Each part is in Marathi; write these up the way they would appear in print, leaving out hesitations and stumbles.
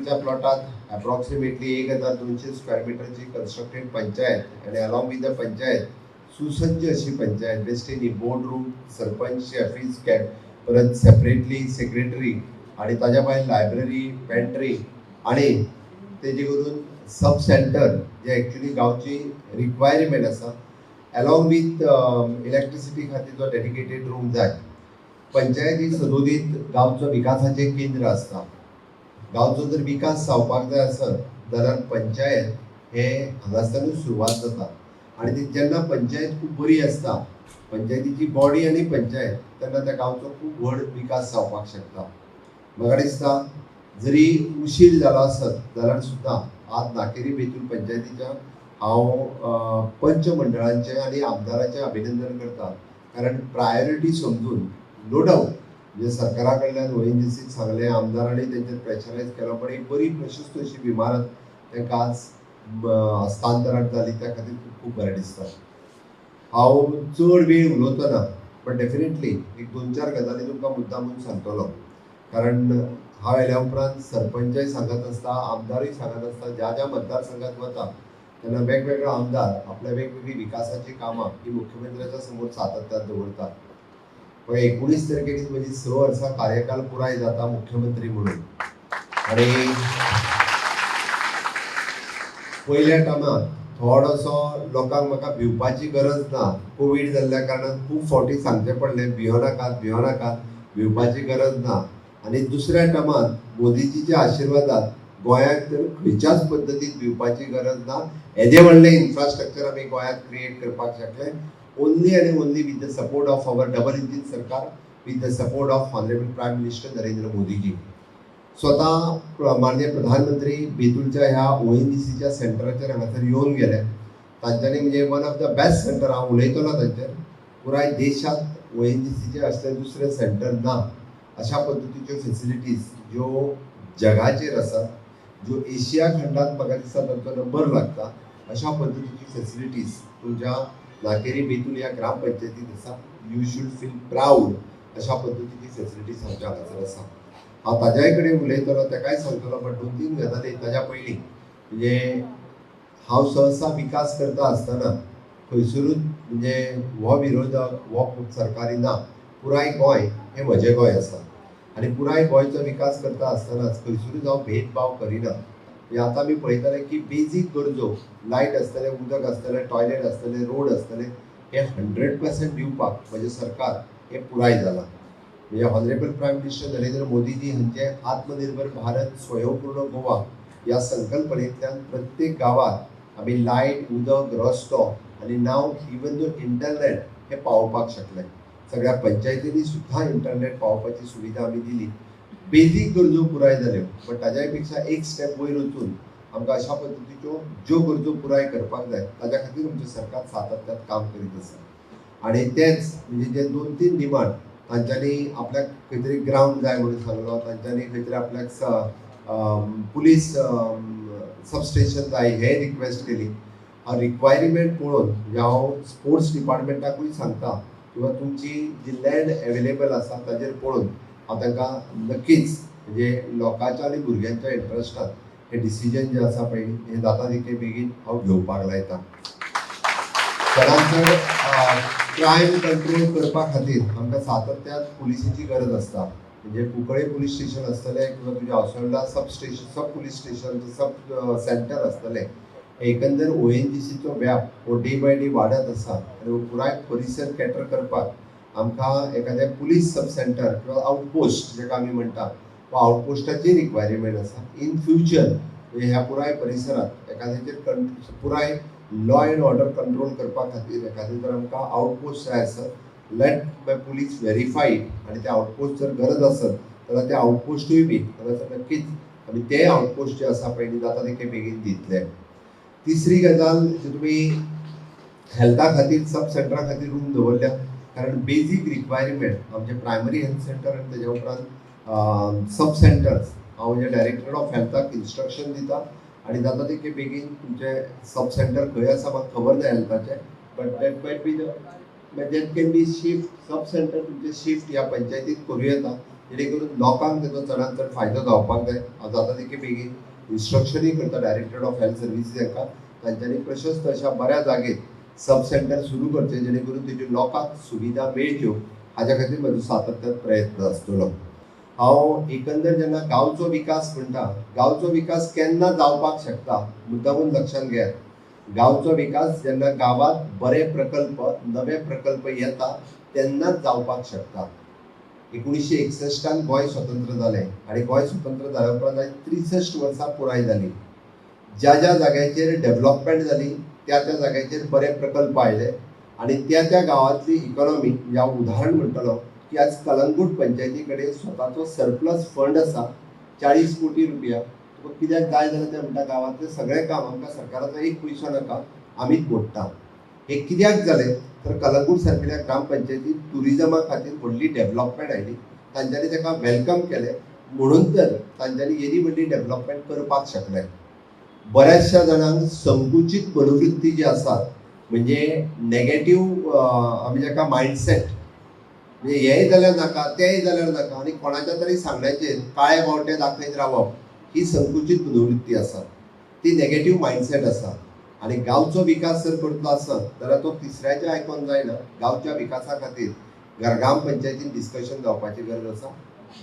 पंचायतीच्या प्लॉटात अप्रॉक्सिमेटली 1200 स्क्वेअर मीटरची कन्स्ट्रक्टेड पंचायत आणि अलॉंग विथ द पंचायत सुसज्ज अशी पंचायत बेस्टीनी बोर्ड रूम, सरपंच ऑफिस, परत सेपरेटली सेक्रेटरी आणि ताज्या भायर लायब्ररी, पेंट्री आणि तेजे करून सब सेंटर जे एक्चुअली गांवची रिक्वायरमेंट आसा अलॉंग विथ इलेक्ट्रिसिटी खातीर जो डेडिकेटेड रूम जाय. पंचायती सदोदीत गांवचो विकासाचें केंद्र आसता. गांवचो जर विकास जावपाक जाय आसत जाल्यार पंचायत हे हांगासरूच सुरवात जाता आनी ती जेन्ना पंचायत खूब बरी आसता, पंचायतीची बॉडी आनी पंचायत, तेन्ना त्या गांवचो खूब व्हड विकास जावपाक शकता. म्हाका दिसता जरी उशीर जालो आसत जाल्यार सुद्दां आज नाकेरी बेतूल पंचायतीच्या हांव पंच मंडळांचे आनी आमदाराचें अभिनंदन करता. कारण प्रायोरिटी समजून नो डावट म्हणजे सरकारा कडल्यान ONGCक सांगलें, आमदारांनी तेंचेर प्रेशरायज केलो, पण एक बरी प्रशस्त अशी इमारत तांकां आज हस्तांतरण जाली, त्या खातीर खूब बरें दिसता. हांव चड वेळ उलोवचो ना, पण डेफिनेटली एक 2-4 गजाली तुमकां मुद्दामून सांगतलो. कारण हांव येल्या उपरांत सरपंचय सांगत आसता, आमदारूय सांगत आसता, ज्या ज्या मतदारसंघात वता तेन्ना वेगवेगळे आमदार आपल्या वेगवेगळी विकासाची कामां ही मुख्यमंत्र्याच्या समोर सातत्यान दवरतात. 19 तारखेक म्हजी 6 वर्सां कार्यकाल पुराय जाता मुख्यमंत्री म्हणून. आणि पयल्या टायमार थोडोसो लोकांक म्हाका भिवपाची गरज ना. कोवीड जाल्ल्या कारणान खूब फावटी सांगचें पडलें भियो नाकात, भिवपाची गरज ना. आनी दुसऱ्या टायमार मोदीजीच्या आशिर्वादान गोंयाक तर खंयच्याच पद्दतीन भिवपाची गरज ना. हेजे व्हडलें इन्फ्रास्ट्रक्चर आमी गोंयांत क्रिएट करपाक शकले. Only and only with the support of our double engine सरकार, with the support of honourable prime minister Narendra Modiji. स्वतः माननीय प्रधानमंत्री बेतूलच्या ह्या ONGCच्या सेंटराचेर हांगासर येवन गेले. तांच्यांनी म्हणजे one of the best centre, हांव उलयतलो तांचेर, पुराय देशांत ONGCचे असले दुसरे सेंटर ना. अशा पद्दतीच्यो फेसिलिटीज ज्यो जगाचेर आसात, ज्यो एशिया खंडांत म्हाका दिसता तांचो नंबर लागता, अशा पद्दतीची फेसिलिटीज तुमच्या नाकेरी बेतूल ह्या ग्रामपंचायतीत आसा. You should feel proud. अशा पद्दतीची फेसिलिटीज आमच्या हांगासर आसा. हांव ताज्याय कडेन उलयतलो, ताकाय सांगतलो, पण 2-3 गजाली ताज्या पयलीं म्हणजे हांव सहसा विकास करता आसतना खंयसरूच म्हणजे हो विरोधक हो सरकारी ना. पुराय गोंय हें म्हजें गोंय आसा आनी पुराय गोंयचो विकास करता आसतनाच खंयसरूच हांव भेदभाव करिना. म्हणजे आतां आमी पळयतले की बेजीक गरजो लायट आसतलें, उदक आसतलें, टॉयलेट आसतलें, रोड आसतले, हे 100% दिवपाक म्हजें सरकार हें पुराय जालां. म्हणजे honourable prime minister Narendra Modiji हांचे आत्मनिर्भर भारत स्वयंपूर्ण गोवा ह्या संकल्पनेंतल्यान प्रत्येक गांवांत आमी लायट, उदक, रस्तो आनी नाव इवन दो इंटरनेट हे पावोवपाक शकले. सगळ्या पंचायतींनी सुद्दां इंटरनेट पावोवपाची सुविधा आमी दिली. बेजीक गरजो पुराय जाल्यो, पण ताज्याय पेक्षा एक स्टेप वयर वचून आमकां अशा पद्दतीच्यो ज्यो गरजो पुराय करपाक जाय ताज्या खातीर आमचें सरकार सातत्यान काम करीत आसा. आनी तेच म्हणजे जे 2-3 डिमांड तांच्यांनी आपल्याक खंय तरी ग्रावंड जाय म्हणून सांगलो, तांच्यांनी खंय तरी आपल्याक पुलीस सबस्टेशन जाय हे रिक्वेस्ट केली. हा रिक्वायरमेंट पळोवन म्हणजे हांव स्पोर्ट्स डिपार्टमेंटाकूय सांगता किंवा तुमची जी लँड अवेलेबल आसा ताजेर पळोवन हांव तांकां नक्कीच म्हणजे लोकांच्या आनी भुरग्यांच्या इंट्रस्टान हे डिसिजन जे आसा पळय हे जाता तितके बेगीन हांव घेवपाक लायता. चडांत चड क्रायम कंट्रोल करपा खातीर आमकां सातत्यान पुलिसेची गरज आसता. म्हणजे कुंकळे पुलीस स्टेशन आसतलें किंवा तुज्या हॉस्टेला सब पुलीस स्टेशन, सब सेंटर आसतलें. एकंदर ONGCचो व्याप हो डे बाय डे वाडत आसा आनी हो पुराय परिसर कॅटर करपाक आमकां एखाद्या पुलीस सब सेंटर किंवा आउटपोस्ट जेका आमी म्हणटा वा आउटपोस्टाची रिक्वायरमेंट आसा. इन फ्युचर ह्या पुराय परिसरात एखाद्याचेर पुराय लॉ एंड ऑर्डर कंट्रोल करपा खातीर एखादें जर आमकां आउटपोस्ट जाय आसत, लेट बाय पुलीस व्हेरीफाईड आनी ते आउटपोस्ट जर गरज आसत जाल्यार ते आउटपोस्टूय बी हांगासर नक्कीच आमी ते आउटपोस्ट जे आसा पळय जाता तितके बेगीन दितले. तिसरी गजाल जी तुमी हेल्था खातीर सब सेंटरा खातीर रूम दवरल्या, कारण बेजीक रिक्वायरमेंट आमचे प्रायमरी हेल्थ सेंटर आनी तेज्या उपरांत सब सेंटर्स हांव म्हणजे डायरेक्टर ऑफ हेल्थाक इन्स्ट्रक्शन दिता आनी जाता तितके बेगीन तुमचे सब सेंटर खंय आसा म्हाका खबर ना हेल्थाचें, but that might be that can be shift. Sub centre तुमचे शिफ्ट ह्या पंचायतीत करूं येता जेणे करून लोकांक तेजो चडांत चड फायदो जावपाक जाय. हांव जाता तितके बेगीन इन्स्ट्रक्शनूय करता डायरेक्टर ऑफ हेल्थ सर्विसीस हांकां, तांच्यांनी प्रशस्त अशा बऱ्या जागेर सब सेंटर सुरू करचे जेणे करून तेज्यो लोकांक सुविधा मेळच्यो. हाज्या खातीर म्हजो सातत्यान प्रयत्न आसतलो. हांव एकंदर जेन्ना गांवचो विकास म्हणटा, गांवचो विकास केन्ना जावपाक शकता मुद्दामून लक्षांत घेयात. गांवचो विकास जेन्ना गांवांत बरे प्रकल्प नवे प्रकल्प येता तेन्नाच जावपाक शकता. 1961 गोंय स्वतंत्र जालें आनी गोंय स्वतंत्र जाल्या उपरांत आयज 63 वर्सां पुराय जालीं. ज्या ज्या जाग्याचेर डेव्हलपमेंट जाली त्या त्या जाग्याचेर बरे प्रकल्प आयले आनी त्या त्या गांवांतली इकॉनॉमी म्हणजे हांव उदाहरण म्हणटलो की आज कलंगूट पंचायती कडेन स्वताचो सरप्लस फंड आसा 40 कोटी रुपया. तुका कित्याक जाय जाल्यार ते म्हणटा गांवांतलें सगळें काम आमकां सरकाराचो एक पयसो नाका, आमीच मोडटा. हे कित्याक जालें तर कलंगूट सारकिल्या ग्रामपंचायतीन टुरिजमा खातीर व्हडली डेव्हलपमेंट आयली. तांच्यांनी ताका वेलकम केलें म्हणून तर तांच्यांनी येदी व्हडली डेव्हलपमेंट करपाक शकले. बऱ्याचशा जाणांक संकुचीत मनोवृत्ती जी आसा म्हणजे नेगेटिव्ह आमी जाका मायंडसेट म्हणजे हेंय जाल्यार नाका तेंय जाल्यार नाका आनी कोणाच्या तरी सांगण्याचेर काळे बावटे दाखयत रावप ही संकुचीत मनोवृत्ती आसा. ती नेगेटिव्ह मायंडसेट आसा. आनी गांवचो विकास जर करतलो आसत जाल्यार तो तिसऱ्याचें आयकून जायना. गांवच्या विकासा खातीर ग्रामपंचायतीन डिस्कशन जावपाची गरज आसा.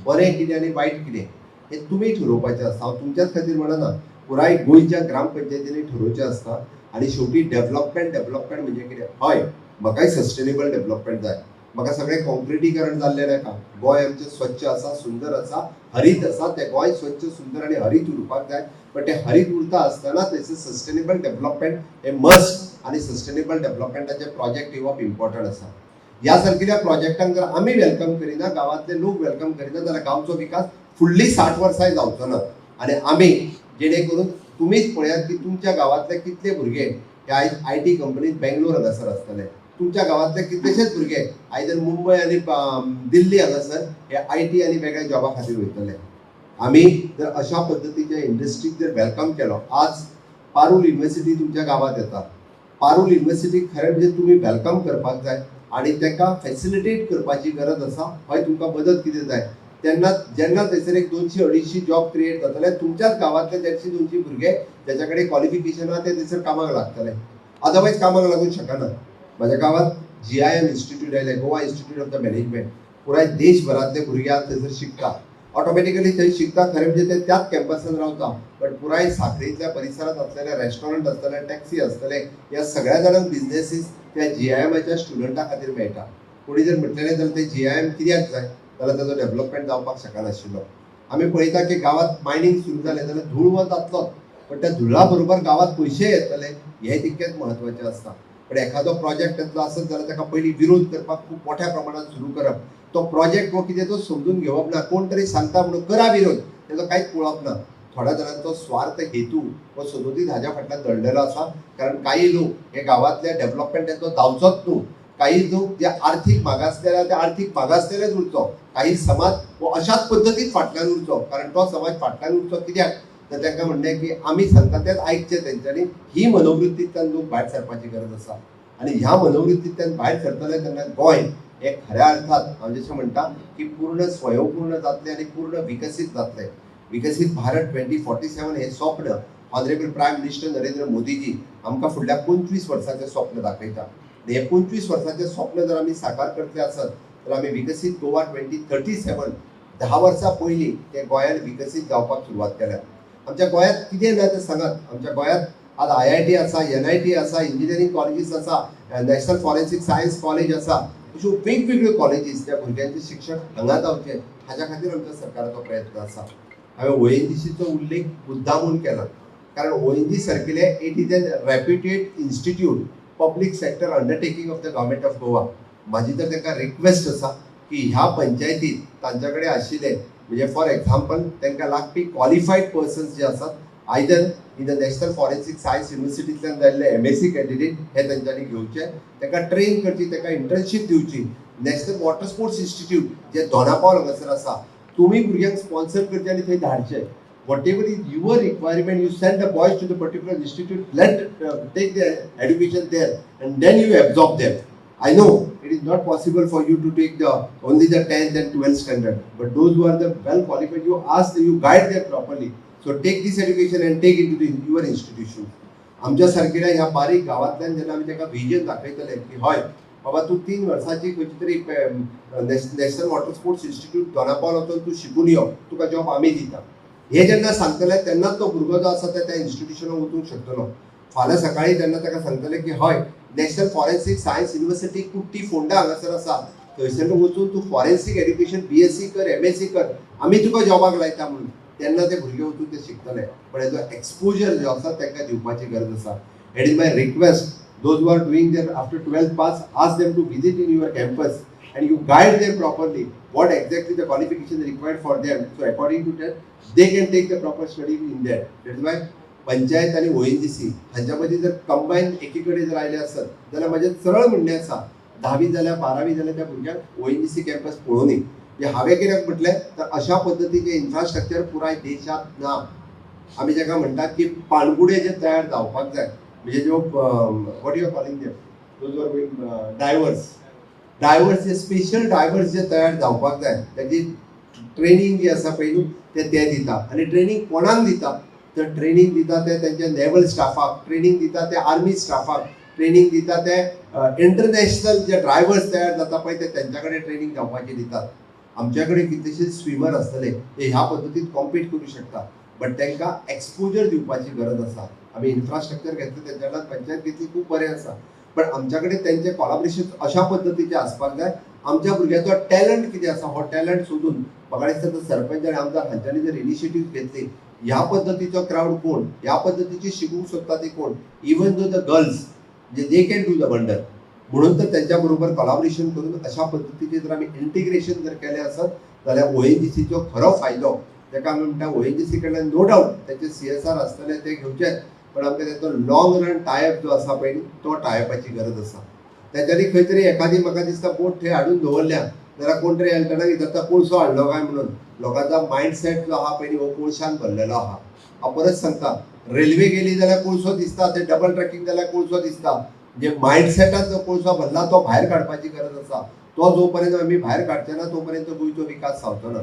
बरें कितें आनी वायट कितें हें तुमी ठरोवपाचें आसता. हांव तुमच्याच खातीर म्हणना, पुराय गोंयच्या ग्रामपंचायतींनी ठरोवचें आसता. आनी शेवटी डेव्हलपमेंट म्हणजे कितें? हय, म्हाकाय सस्टेनेबल डेव्हलपमेंट जाय. म्हाका सगळें कॉन्क्रिटीकरण जाल्लें नाका. गोंय आमचें स्वच्छ आसा, सुंदर आसा, हरीत आसा. तें गोंय स्वच्छ सुंदर आनी हरीत उरपाक जाय. पण तें हरीत उरता आसतना तेचें सस्टेनेबल डेव्हलपमेंट हें मस्ट आनी सस्टेनेबल डेव्हलपमेंटाचे प्रोजेक्ट येवप इम्पॉर्टंट आसा. ह्या सारकिल्या प्रोजेक्टांक जर आमी वेलकम करिना, गांवांतले लोक वेलकम करिना जाल्यार गांवचो विकास फुडली 60 वर्सांय जावचो ना. आनी आमी जेणे करून तुमीच पळयात की तुमच्या गांवांतले कितले भुरगे हे आयज IT कंपनीत बेंगलोर हांगासर आसतले. तुमच्या गांवांतले कितलेशेच भुरगे आयदर मुंबय आनी दिल्ली हांगासर हे IT आनी वेगळ्या जॉबा खातीर वयतले. आमी जर अशा पद्दतीच्या इंडस्ट्रीक जर वेलकम केलो, आज पारूल युनिव्हर्सिटी तुमच्या गांवांत येता. पारूल युनिव्हर्सिटीक खरें म्हणजे तुमी वेलकम करपाक जाय आनी ताका फॅसिलिटेट करपाची गरज आसा. हय, तुमकां मदत कितें जाय तेन्ना जेन्ना थंयसर एक 200-250 जॉब क्रिएट जातले, तुमच्याच गांवांतले 150-200 भुरगे ज्याच्या कडेन क्वॉलिफिकेशन आहा ते थंयसर कामाक लागतले. अदरवायज कामाक लागूंक शकना. म्हाज्या गांवांत GIM इन्स्टिट्यूट आयलें, Goa institute of the management. पुराय देशभरांतले भुरगे आज थंयसर शिकता. ऑटोमॅटिकली थंय शिकता खरें म्हणजे ते त्याच कॅम्पसान रावता. बट पुराय साखळींतल्या परिसरांत असलेले रेस्टॉरंट आसतले, टॅक्सी आसतले, ह्या सगळ्या जाणांक बिझनेसीस त्या GIMच्या स्टुडंटा खातीर मेळटा. कोणी जर म्हटलेलें जाल्यार ते GIM कित्याक जाय जाल्यार ताजो डेव्हलपमेंट जावपाक शकनाशिल्लो. आमी पळयता की गांवांत मायनींग सुरू जालें जाल्यार धूळ वत जातलोच, पण त्या धुळा बरोबर गांवांत पयशे येतले हें तितकेंच म्हत्वाचें आसता. पण एखादो प्रोजेक्ट येतलो आसत जाल्यार ताका पयलीं विरोध करपाक खूब मोठ्या प्रमाणात सुरू करप. तो प्रोजेक्ट हो कितें तो समजून घेवप ना. कोण तरी सांगता म्हणून करा विरोध, तेजो कांयच पळोवप ना. थोड्या जाणांचो स्वार्थ हेतू हो सदोदीत हाज्या फाटल्यान दडलेलो आसा. कारण काही लोक हे गांवांतल्या डेव्हलपमेंटाचो जावचोच न्हू. काही लोक जे आर्थीक मागासलेले ते आर्थीक मागासलेलेच उरचो. काही समाज हो अशाच पद्दतीन फाटल्यान उरचो. कारण तो समाज फाटल्यान उरचो कित्याक तर तांकां म्हणलें की आमी सांगता तेच आयकचें तेंच्यांनी. ही मनोवृत्तींतल्यान लोक भायर सरपाची गरज आसा. आनी ह्या मनोवृत्तींतल्यान भायर सरतले तेन्ना गोंय हे खऱ्या अर्थात हांव जशें म्हणटा की पूर्ण स्वयंपूर्ण जातलें आनी पूर्ण विकसीत जातलें. विकसीत भारत 2047 हें स्वप्न honourable prime minister Narendra Modiji आमकां फुडल्या 25 वर्सांचें स्वप्न दाखयता. हे 25 वर्सांचें स्वप्न जर आमी साकार करतले आसत जाल्यार आमी विकसीत गोवा 2037 10 वर्सां पयलीं ते गोंयांत विकसीत जावपाक सुरवात केल्या. आमच्या गोंयांत कितें ना तें सांगात. आमच्या गोंयांत आज IIT आसा, NIT आसा, इंजिनियरींग कॉलेजीस आसा, नॅशनल फॉरेन्सीक सायन्स कॉलेज आसा. अश्यो वेगवेगळ्यो कॉलेजीस त्या भुरग्यांचे शिक्षण हांगा जावचे हाच्या खातीर आमच्या सरकाराचो प्रयत्न आसा. हांवें ONGCचो उल्लेख मुद्दामून केला कारण ONGC सारकिले it is an reputed institute public sector undertaking of the government of Goa. म्हाजी तर तांकां रिक्वेस्ट आसा की ह्या पंचायतीत तांच्या कडेन आशिल्ले म्हणजे फॉर एक्झाम्पल तांकां लागपी क्वॉलिफायड पर्सन्स जे आसात either in the national forensic science युनिव्हर्सिटींतल्यान जाल्ले MSc कॅन्डिडेट हे तांच्यांनी घेवचे. तांकां ट्रेन करची, तांकां इंटर्नशीप दिवची. नॅशनल वॉटर स्पोर्ट्स इन्स्टिट्यूट जे दोनापावल हांगासर आसा तुमी भुरग्यांक स्पॉन्सर करचे आनी थंय धाडचे. whatever is your requirement, you send the boys to the particular institute, let take their education there, and then you absorb them. I know it is is not possible for you to take only the 10th and 12th standard. But those who are the well qualified, you guide them properly. So take this education and take it to your institution. आमच्या सारकेल्या ह्या बारीक गावातल्यान जेन्ना आमी ताका विजन दाखयतले की हय बाबा तूं 3 वर्सांची खंयची तरी national water sports institute Dona Paula वचून तूं शिकून यो, तुका जॉब आमी दिता, हे जेन्ना सांगतले तेन्नाच तो भुरगो जो आसा त्या इन्स्टिट्यूशनाक वचूंक शकतलो. फाल्यां सकाळी जेन्ना ताका सांगतले की हय नॅशनल फॉरेन्सीक सायन्स युनिवर्सिटी कुट्टी फोंडा हांगासर आसा, थंयसर वचून तूं फॉरेन्सीक एड्युकेशन BSc कर MSc कर, आमी तुका जॉबाक लायता म्हणून, तेन्ना ते भुरगे वचून ते शिकतले. पण हेजो एक्सपोजर जो आसा तांकां दिवपाची गरज आसा. It is my request, those who are doing their after 12th pass, ask them to visit in your campus and you guide them properly what exactly the qualification is required for them. So according to that they can take the proper study in that. That's why panchayat आणि ONGC हांच्या मदीं जर कंबायन एकीकडे जर आयले आसत जाल्यार म्हजें सरळ म्हणणें आसा 10वी जाल्यार 12वी जाल्यार त्या भुरग्यांक ONGC कॅम्पस पळोवनी. हांवें कित्याक म्हटलें तर अशा पद्दतीचें इन्फ्रास्ट्रक्चर पुराय देशांत ना. आमी जाका म्हणटात की पाणबुडे जे तयार जावपाक जाय, म्हणजे जो what you are calling them, those are going divers जे स्पेशल डायव्हर्स जे तयार जावपाक जाय त्याची ट्रेनिंग जी आसा पळय ते दिता. आनी ट्रेनिंग कोणाक दिता तर ट्रेनिंग दिता ते तेंच्या नेवल स्टाफाक, ट्रेनिंग दिता ते आर्मी स्टाफाक, ट्रेनिंग दिता ते इंटरनॅशनल जे ड्रायव्हर्स तयार जाता पळय ते तेंच्या कडेन ट्रेनिंग जावपाची दितात. आमच्या कडेन कितलेशे स्विमर आसतले ते ह्या पद्दतीन कॉम्पीट करूं शकता, बट तांकां एक्सपोजर दिवपाची गरज आसा. आमी इन्फ्रास्ट्रक्चर घेतलें तेंच्या कडल्यान पंचायत घेतली खूब बरें आसा, पण आमच्या कडेन तेंचें कॉलाबोरेशन अशा पद्दतीचें आसपाक जाय. आमच्या भुरग्याचो टॅलंट कितें आसा हो टॅलंट सोदून म्हाका दिसता तो सरपंच आनी आमदार हांच्यांनी जर इनिशिएटीव्ह घेतली, ह्या पद्दतीचो क्रावड कोण, ह्या पद्दतीची शिकूंक सोदता ती कोण, even though the girls they can do the wonder. म्हणून तर त्यांच्या बरोबर कॉलाबोरेशन करून अशा पद्दतीचे जर आमी इंटिग्रेशन जर केलें आसत जाल्यार ONGCचो खरो फायदो ताका आमी म्हणटा ONGC कडल्यान नो डावट त्याचे CSR आसतले ते घेवचेच, पण आमकां तेचो लॉंग रन टायप जो आसा पळय तो टायपाची गरज आसा. तेच्यांनी खंय तरी एखादी म्हाका दिसता बोट थंय हाडून दवरल्या जाल्यार कोण तरी येतना विचारता कोळसो हाडलो काय म्हणून. लोकांचा मायंडसेट जो आहा पळय हो कोळशान भरलेलो आहा. हांव परत सांगता, रेल्वे गेली जाल्यार कोळसो दिसता, ते डबल ट्रॅकिंग जाल्यार कोळसो दिसता. म्हणजे मायंडसेटात जो कोळसो भरला तो भायर काडपाची गरज आसा. तो जो पर्यंत आमी भायर काडचे ना तो पर्यंत गोंयचो विकास जावचो ना.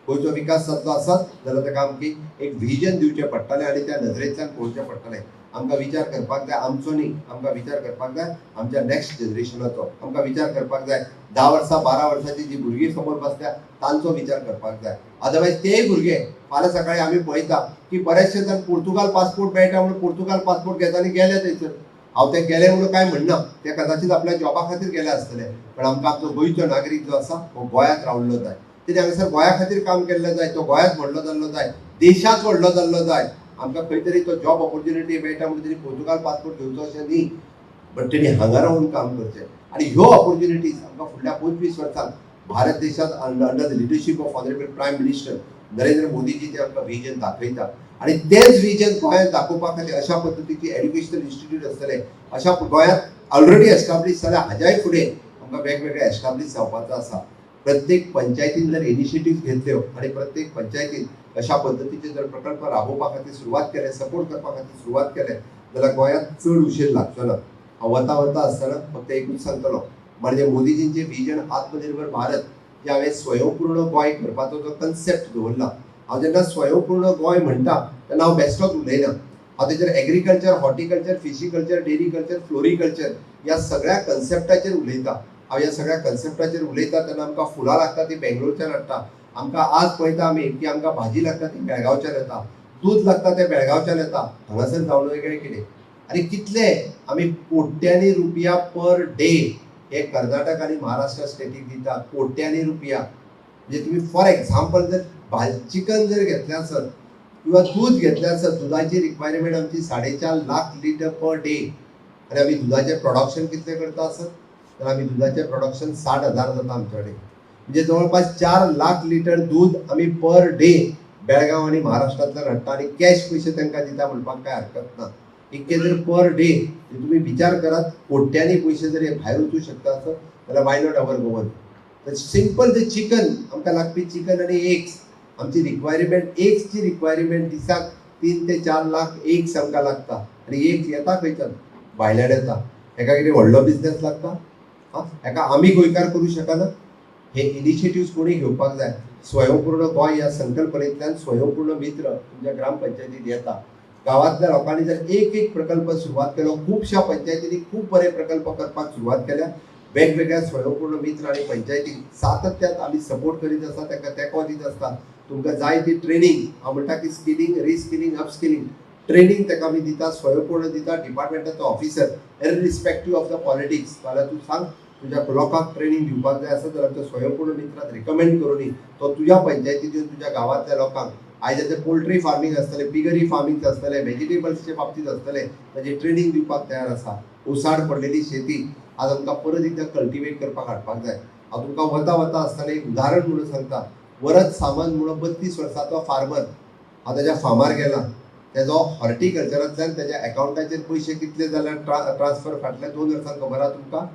गोंयचो विकास जातलो आसत जाल्यार ताका आमची एक व्हिजन दिवचें पडटलें आनी त्या नदरेंतल्यान पळोवचें पडटलें. आमकां विचार करपाक जाय आमचो न्ही, आमकां विचार करपाक जाय आमच्या नेक्स्ट जनरेशनाचो. आमकां विचार करपाक जाय 10 वर्सां 12 वर्सांची जी भुरगीं समोर बसल्या तांचो विचार करपाक जाय. अदरवायज तेय भुरगे फाल्यां सकाळी आमी पळयता की बरेचशे जाण पोर्तुगाल पासपोर्ट मेळटा म्हणून पोर्तुगाल पासपोर्ट घेता आनी गेले थंयसर. हांव ते गेले म्हणून काय म्हणना, ते कदाचित आपल्या जॉबा खातीर गेले आसतले, पण आमकां आमचो गोंयचो नागरीक जो आसा हो गोंयांत रावल्लो जाय. तेणे हांगासर गोंया खातीर काम केल्लें जाय, तो गोंयांत व्हडलो जाल्लो जाय, देशांत व्हडलो जाल्लो जाय. आमकां खंय तरी तो जॉब ऑपॉर्च्युनिटी मेळटा म्हणून तेणी पोर्तुगाल पासपोर्ट घेवचो अशें न्ही, बट तेणी हांगा रावन काम करचें. आनी ह्यो ऑपॉर्च्युनिटीज आमकां फुडल्या 25 वर्सांत भारत देशांत under the leadership of honourable prime minister Narendra Modiji ते आमकां विजन दाखयता. आणि तेच विजन गोंयांत दाखोवपा खातीर अशा पद्दतीची एड्युकेशनल इन्स्टिट्यूट आसतले. अशा गोंयांत ऑलरेडी एस्टाब्लीश जाल्यार हाज्याय फुडें आमकां वेगवेगळे एस्टाब्लीश जावपाचो आसा. प्रत्येक पंचायतीन जर इनिशिएटीव्ह घेतल्यो आनी प्रत्येक पंचायतीन अशा पद्दतीचे जर प्रकल्प राबोवपा खातीर सुरवात केले, सपोर्ट करपा खातीर सुरवात केले जाल्यार गोंयांत चड उशीर लागचो ना. हांव वता वता आसतना फक्त एकूच सांगतलो, म्हणजे मोदीजींचे विजन आत्मनिर्भर भारत जे हांवें स्वयंपूर्ण गोंय करपाचो जो कन्सेप्ट दवरला, हांव जेन्ना स्वयंपूर्ण गोंय म्हणटा तेन्ना हांव बेश्टोच उलयना. हांव तेचेर agriculture, horticulture, fishiculture, dairy culture, floriculture ह्या सगळ्या कन्सेप्टाचेर उलयता. हांव ह्या सगळ्या कन्सेप्टाचेर उलयता तेन्ना आमकां फुलां लागता ती बेंगलोरच्यान हाडटा. आमकां आज पळयता आमी की आमकां भाजी लागता ती बेळगांवच्यान येता, दूद लागता ते बेळगांवच्यान येता. हांगासर जावन वेगळें कितें आनी कितले आमी कोट्यांनी रुपया पर डे हे कर्नाटक आनी महाराष्ट्र स्टेटीक दिता. कोट्यांनी रुपया म्हणजे तुम्ही फॉर एक्झाम्पल जर चिकन जर घेतलें आसत किंवा दूध घेतलें आसत, दुधाची रिक्वायरमेंट आमची 4.5 लाख लिटर पर डे आनी आमी दुधाचें प्रोडक्शन कितलें करता आसत तर आमी दुधाचें प्रोडक्शन 60,000 जाता आमचे कडेन. म्हणजे जवळपास 4 लाख लिटर दूध आमी पर डे बेळगांव आनी महाराष्ट्रांतल्यान हाडटा आनी कॅश पयशे तांकां दिता म्हणपाक काय हरकत ना. इतके जर पर डे तुम्ही विचार करात कोट्यांनी पयशे जर हे भायर वचूंक शकता आसत जाल्यार why not our Goan. Simple ते चिकन आमकां लागपी चिकन आनी एग्स आमची रिक्वायरमेंट एग्सची रिक्वायरमेंट दिसाक 3 ते 4 लाख एग्स आमकां लागता. आनी एग्स येता खंयच्यान? भायल्यान येता. हेका कितें व्हडलो बिझनेस लागता? हेका आमी गोंयकार करू शकना. हे इनिशिएटिव्ह कोणी घेवपाक जाय. स्वयंपूर्ण गोंय ह्या संकल्पनेंतल्यान स्वयंपूर्ण मित्र तुमच्या ग्रामपंचायतीत येता. गांवांतल्या लोकांनी जर एक एक प्रकल्प सुरवात केलो, खुबशा पंचायतींनी खूब बरे प्रकल्प करपाक सुरवात केल्या. वेगवेगळ्या स्वयंपूर्ण मित्र आणि पंचायतीक सातत्यान आमी सपोर्ट करीत आसा, ताका तेंको दित आसता. तुमकां जाय ती ट्रेनिंग, हांव म्हणटा की स्किलिंग, रिस्किलिंग, अपस्किलिंग ट्रेनिंग ताका आमी दिता, स्वयंपूर्ण दिता. डिपार्टमेंटाचो ऑफिसर इररिस्पेक्टिव्ह ऑफ द पॉलिटिक्स फाल्यां तूं सांग तुझ्या लोकांक ट्रेनिंग दिवपाक जाय आसा जाल्यार तो स्वयंपूर्ण मित्राक रिकमेंड करून तो तुज्या पंचायतींत येवन तुज्या गांवांतल्या लोकांक आयज ते पोल्ट्री फार्मींग आसतलें, पिगरी फार्मींग आसतलें, व्हेजिटेबल्सच्या बाबतींत आसतलें, ताची ट्रेनिंग दिवपाक तयार आसा. उसाड पडलेली शेती आज आमकां परत एकदां कल्टिवेट करपाक हाडपाक जाय. हांव तुमकां वता वता आसतना एक उदाहरण म्हणून सांगता. वरद सामंत म्हणून 32 वर्सांचो फार्मर, हांव ताच्या फार्मार गेला. तेजो हॉर्टिकल्चरांतल्यान तेज्या अकाउंटाचेर पयशे कितले जाल्यार ट्रान्सफर फाटल्या 2 वर्सांक खबर आहा तुमकां?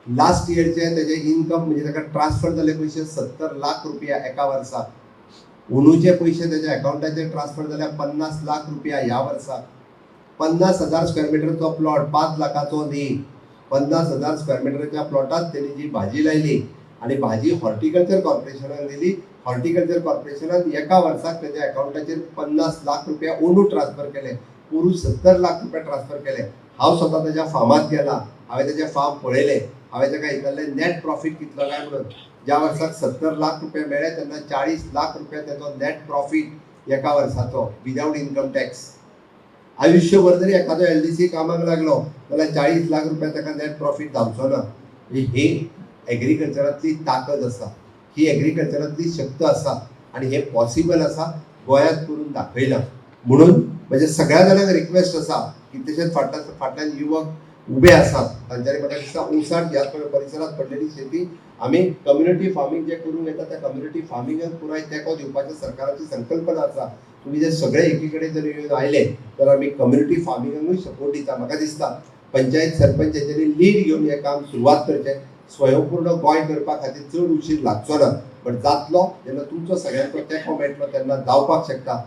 लास्ट इयरचे तेजे इनकम म्हणजे ताका ट्रान्सफर जाले पयशे 70 लाख रुपया एका वर्साक. उणूचे पयशे तेज्या अकाउंटाचेर ट्रान्सफर जाल्या 50 लाख रुपया ह्या वर्साक. 50,000 स्क्वेअर मिटरचो प्लॉट, 5 लाखाचो न्ही, 50,000 स्क्वेअर मिटरच्या प्लॉटात तेणी जी भाजी लायली आणि भाजी हॉर्टिकल्चर कॉर्पोरेशनाक दिली. हॉर्टिकल्चर कॉर्पोरेशनान एका वर्साक तेज्या अकाउंटाचेर 50 लाख रुपया ओनू ट्रान्सफर केले, पुरू 70 लाख रुपया ट्रान्सफर केले. हांव स्वता तेज्या फार्मात गेला, हांवें तेजे फार्म पळयले. हांवें ताका विचारलें नेट प्रॉफीट कितलो काय म्हणून. ज्या वर्साक 70 लाख रुपया मेळ्ळे तेन्ना 40 लाख रुपया तेजो नेट प्रॉफीट एका वर्साचो विदाउट इनकम टॅक्स. आयुष्यभर जरी एखादो LDC कामाक लागलो जाल्यार 40 लाख रुपया ताका नेट प्रॉफीट जावचो ना. ही एग्रीकल्चरांतली ताकद आसा, ही एग्रीकल्चरांतली शक्त आसा आणि हे पॉसिबल आसा, गोंयांत करून दाखयलां. म्हणून म्हणजे सगळ्या जाणांक रिक्वेस्ट आसा की तशेंच फाटल्यान युवक उबे आसात, तांच्यानी म्हाका दिसता उसाट ह्या परिसरांत पडलेली शेती आमी कम्युनिटी फार्मींग जे करूंक येता त्या कम्युनिटी फार्मिंगाक पुराय तेंको दिवपाची सरकाराची संकल्पना आसा. तुम्ही जे सगळे एकी कडेन जर येवन आयले तर आमी कम्युनिटी फार्मिंगाकूय सपोर्ट दिता. म्हाका दिसता पंचायत सरपंच हेचेरी लीड घेवन हें काम सुरवात करचें. स्वयंपूर्ण गोंय करपा खातीर चड उशीर लागचो ना, बट जातलो जेन्ना तुमचो सगळ्यांचो तेंको मेळटलो तेन्ना जावपाक शकता.